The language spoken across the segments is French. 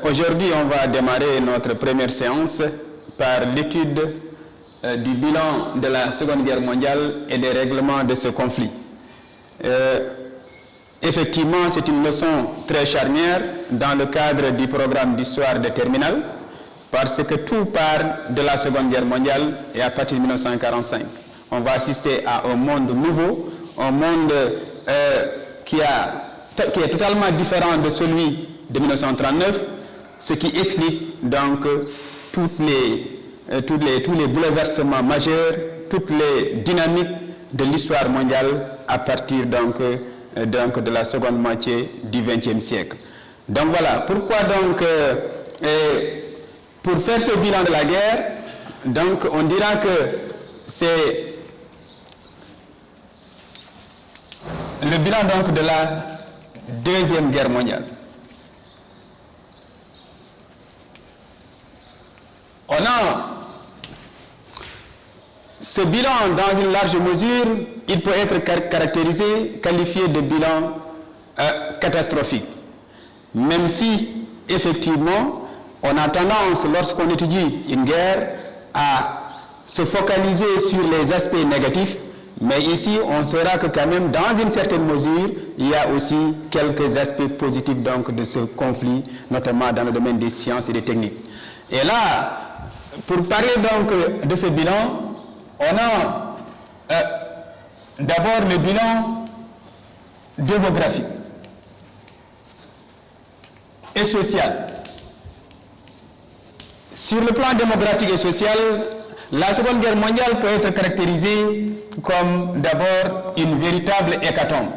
Aujourd'hui, on va démarrer notre première séance par l'étude du bilan de la Seconde Guerre mondiale et des règlements de ce conflit. Effectivement, c'est une leçon très charnière dans le cadre du programme d'histoire de terminale, parce que tout part de la Seconde Guerre mondiale et à partir de 1945. On va assister à un monde nouveau, un monde qui est totalement différent de celui de 1939, ce qui explique donc tous les bouleversements majeurs, toutes les dynamiques de l'histoire mondiale à partir donc de la seconde moitié du XXe siècle. Donc voilà, pourquoi donc, pour faire ce bilan de la guerre, donc on dira que c'est le bilan donc de la Deuxième Guerre mondiale. On a ce bilan, dans une large mesure, il peut être qualifié de bilan catastrophique. Même si, effectivement, on a tendance, lorsqu'on étudie une guerre, à se focaliser sur les aspects négatifs, mais ici, on saura que quand même, dans une certaine mesure, il y a aussi quelques aspects positifs donc, de ce conflit, notamment dans le domaine des sciences et des techniques. Et là, pour parler donc de ce bilan, on a d'abord le bilan démographique et social. Sur le plan démographique et social, la Seconde Guerre mondiale peut être caractérisée comme d'abord une véritable hécatombe.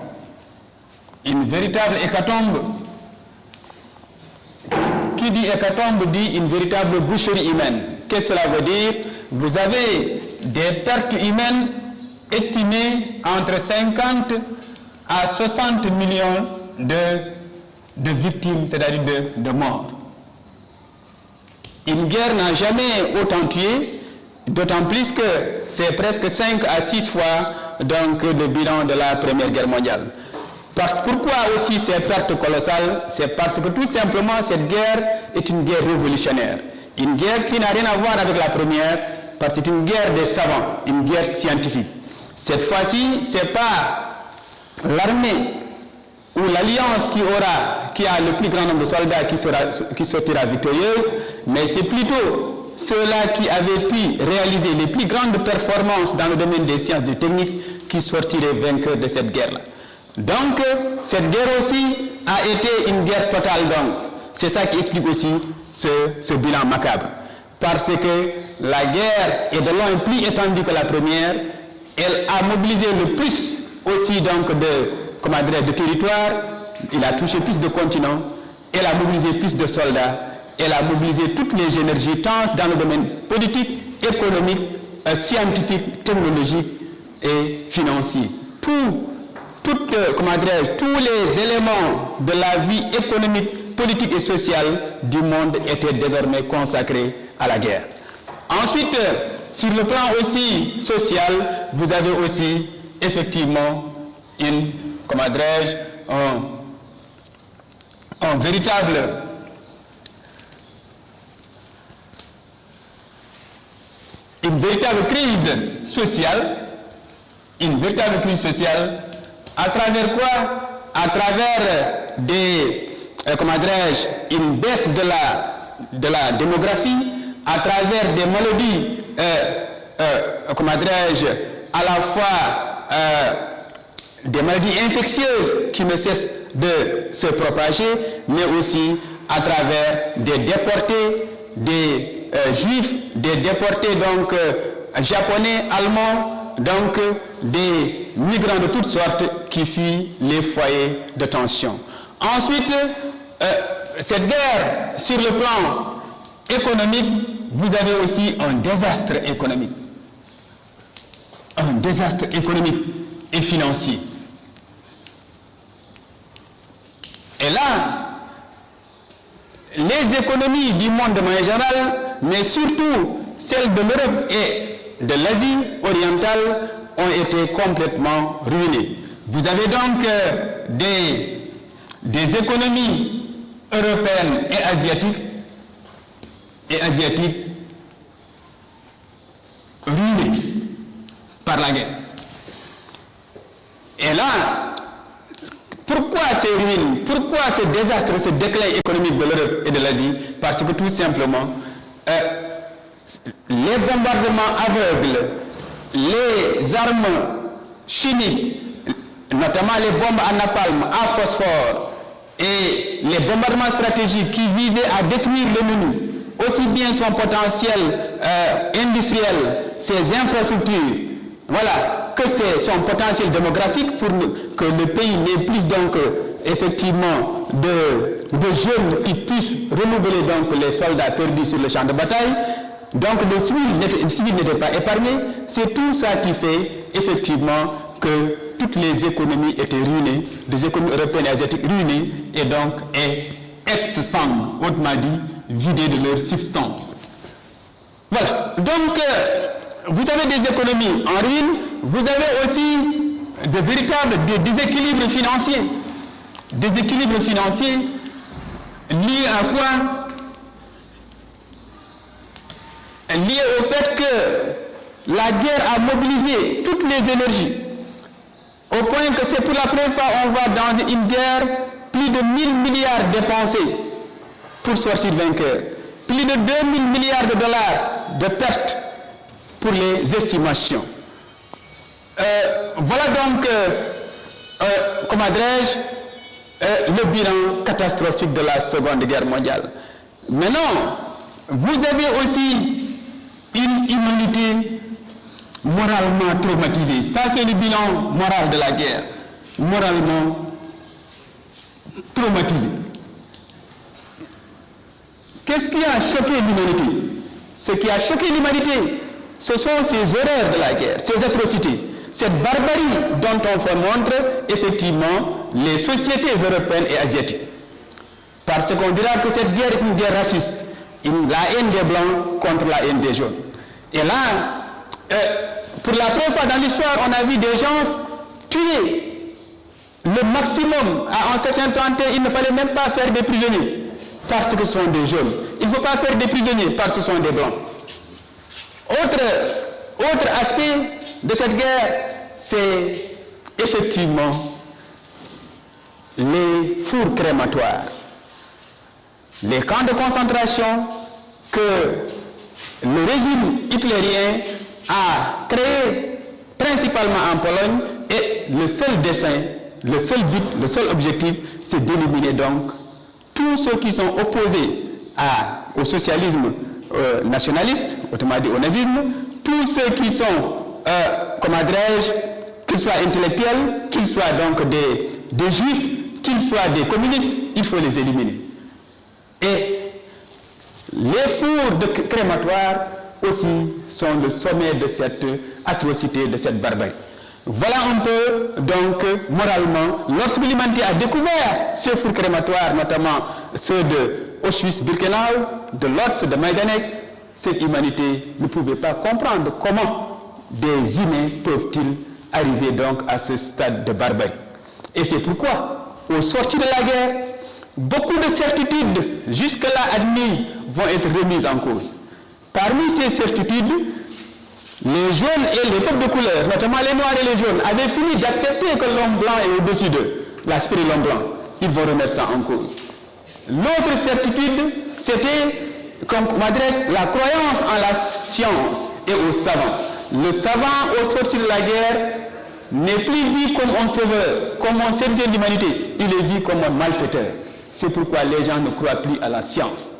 Une véritable hécatombe. Qui dit hécatombe dit une véritable boucherie humaine. Qu'est-ce que cela veut dire? Vous avez des pertes humaines estimées entre 50 à 60 millions de victimes, c'est-à-dire de morts. Une guerre n'a jamais autant tué, d'autant plus que c'est presque 5 à 6 fois donc, le bilan de la Première Guerre mondiale. Pourquoi aussi ces pertes colossales? C'est parce que tout simplement cette guerre est une guerre révolutionnaire. Une guerre qui n'a rien à voir avec la première, parce que c'est une guerre des savants, une guerre scientifique. Cette fois-ci, ce n'est pas l'armée ou l'alliance qui a le plus grand nombre de soldats qui sortira victorieuse, mais c'est plutôt ceux-là qui avaient pu réaliser les plus grandes performances dans le domaine des sciences et des techniques qui sortiraient vainqueurs de cette guerre-là. Donc, cette guerre aussi a été une guerre totale. Donc, c'est ça qui explique aussi ce bilan macabre. Parce que la guerre est de loin plus étendue que la première. Elle a mobilisé le plus aussi donc de territoire. Il a touché plus de continents. Elle a mobilisé plus de soldats. Elle a mobilisé toutes les énergies, tant dans le domaine politique, économique, scientifique, technologique et financier. Tous les éléments de la vie économique, politique et sociale du monde étaient désormais consacrés à la guerre. Ensuite, sur le plan aussi social, vous avez aussi effectivement une véritable crise sociale. Une véritable crise sociale. À travers quoi? À travers une baisse de la démographie, à travers des maladies, à la fois des maladies infectieuses qui ne cessent de se propager, mais aussi à travers des déportés, des juifs, des déportés donc japonais, allemands, donc des migrants de toutes sortes qui fuient les foyers de tension. Ensuite, cette guerre, sur le plan économique, vous avez aussi un désastre économique. Un désastre économique et financier. Et là, les économies du monde de manière générale, mais surtout celles de l'Europe et de l'Asie orientale, ont été complètement ruinées. Vous avez donc des économies européenne et asiatique ruinée par la guerre. Et là, pourquoi ces ruines, pourquoi ce désastre, ce déclin économique de l'Europe et de l'Asie? Parce que tout simplement, les bombardements aveugles, les armes chimiques, notamment les bombes à napalm, à phosphore, et les bombardements stratégiques qui visaient à détruire l'ennemi, aussi bien son potentiel industriel, ses infrastructures, voilà, que son potentiel démographique pour que le pays n'ait plus donc effectivement de jeunes qui puissent renouveler donc les soldats perdus sur le champ de bataille. Donc les civils n'étaient pas épargnés. C'est tout ça qui fait effectivement que toutes les économies étaient ruinées, des économies européennes et asiatiques ruinées, et donc ex-sangue, autrement dit, vidées de leur substance. Voilà. Donc, vous avez des économies en ruine, vous avez aussi de véritables déséquilibres financiers. Déséquilibres financiers liés à quoi? Liés au fait que la guerre a mobilisé toutes les énergies, au point que c'est pour la première fois on voit dans une guerre plus de 1000 milliards dépensés pour sortir vainqueur, plus de 2000 milliards de dollars de pertes pour les estimations. Voilà donc, comment dirais-je, le bilan catastrophique de la Seconde Guerre mondiale. Maintenant, vous avez aussi une humanité moralement traumatisée. Ça, c'est le bilan moral de la guerre. Moralement traumatisée. Qu'est-ce qui a choqué l'humanité? Ce qui a choqué l'humanité, ce sont ces horreurs de la guerre, ces atrocités, cette barbarie dont on fait montre effectivement les sociétés européennes et asiatiques. Parce qu'on dira que cette guerre est une guerre raciste, la haine des blancs contre la haine des jaunes. Et là, pour la première fois dans l'histoire, on a vu des gens tuer le maximum. À un certain temps, il ne fallait même pas faire des prisonniers parce que ce sont des jaunes. Il ne faut pas faire des prisonniers parce que ce sont des blancs. Autre aspect de cette guerre, c'est effectivement les fours crématoires, les camps de concentration que le régime hitlérien a créé principalement en Pologne, et le seul dessein, le seul but, le seul objectif, c'est d'éliminer donc tous ceux qui sont opposés au socialisme nationaliste, autrement dit au nazisme, tous ceux qui sont, comment dirais-je, qu'ils soient intellectuels, qu'ils soient donc des juifs, qu'ils soient des communistes, il faut les éliminer. Et les fours de crématoires aussi sont le sommet de cette atrocité, de cette barbarie. Voilà un peu, donc, moralement, lorsque l'humanité a découvert ces fours crématoires, notamment ceux de Auschwitz-Birkenau, de Lodz, de Majdanek, cette humanité ne pouvait pas comprendre comment des humains peuvent-ils arriver donc à ce stade de barbarie. Et c'est pourquoi, au sortir de la guerre, beaucoup de certitudes jusque-là admises vont être remises en cause. Parmi ces certitudes, les jaunes et les peuples de couleur, notamment les noirs et les jaunes, avaient fini d'accepter que l'homme blanc est au-dessus d'eux, l'aspect de l'homme blanc. Ils vont remettre ça en cause. L'autre certitude, c'était, comme on adresse, la croyance en la science et aux savants. Le savant, au sortir de la guerre, n'est plus vu comme un sauveur, comme un serviteur de l'humanité. Il est vu comme un malfaiteur. C'est pourquoi les gens ne croient plus à la science.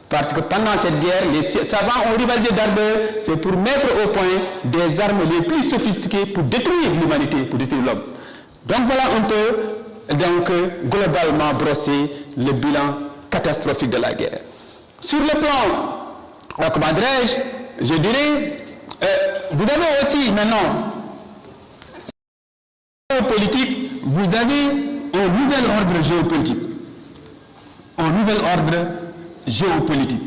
Parce que pendant cette guerre, les savants ont rivalisé d'ardeur, c'est pour mettre au point des armes les plus sophistiquées pour détruire l'humanité, pour détruire l'homme. Donc voilà un peu, donc, globalement brossé le bilan catastrophique de la guerre. Sur le plan, comment dirais-je, je dirais, vous avez aussi maintenant, géopolitique, vous avez un nouvel ordre géopolitique. Un nouvel ordre géopolitique.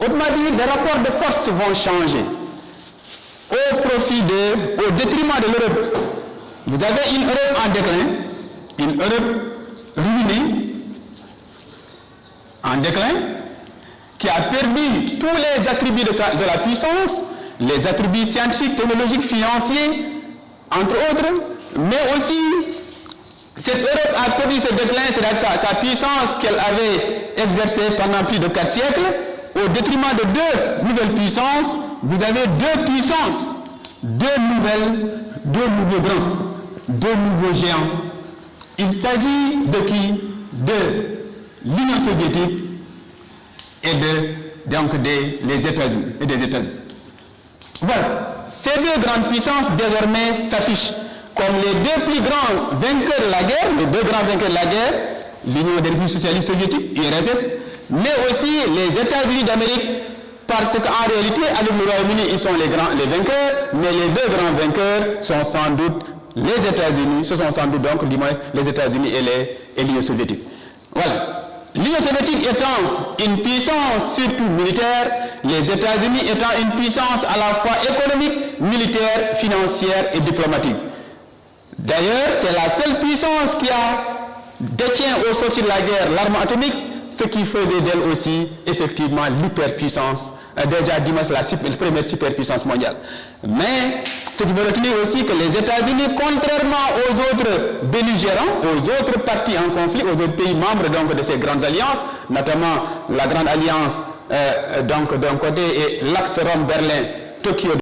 Autrement dit, les rapports de force vont changer au détriment de l'Europe. Vous avez une Europe en déclin Une Europe ruinée, en déclin, qui a perdu tous les attributs de la puissance, les attributs scientifiques, technologiques, financiers, entre autres, mais aussi cette Europe a perdu ce déclin, c'est-à-dire sa puissance qu'elle avait exercée pendant plus de 4 siècles, au détriment de 2 nouvelles puissances. Vous avez 2 puissances, 2 nouveaux grands, 2 nouveaux géants. Il s'agit de qui? De l'Union soviétique et des États-Unis et des États-Unis. Voilà, ces 2 grandes puissances désormais s'affichent comme les 2 plus grands vainqueurs de la guerre, les 2 grands vainqueurs de la guerre, l'Union des républiques socialistes soviétiques, URSS, mais aussi les États-Unis d'Amérique, parce qu'en réalité, avec le Royaume-Uni, ils sont les vainqueurs, mais les 2 grands vainqueurs sont sans doute les États-Unis, ce sont sans doute donc, du moins, les États-Unis et l'Union soviétique. Voilà. L'Union soviétique étant une puissance surtout militaire, les États-Unis étant une puissance à la fois économique, militaire, financière et diplomatique. D'ailleurs, c'est la seule puissance qui détient au sortir de la guerre l'arme atomique, ce qui faisait d'elle aussi effectivement l'hyperpuissance, déjà dimanche la première superpuissance mondiale. Mais ce qui veut retenir aussi que les États-Unis, contrairement aux autres belligérants, aux autres partis en conflit, aux autres pays membres donc, de ces grandes alliances, notamment la grande alliance d'un côté et l'axe Rome-Berlin-Tokyo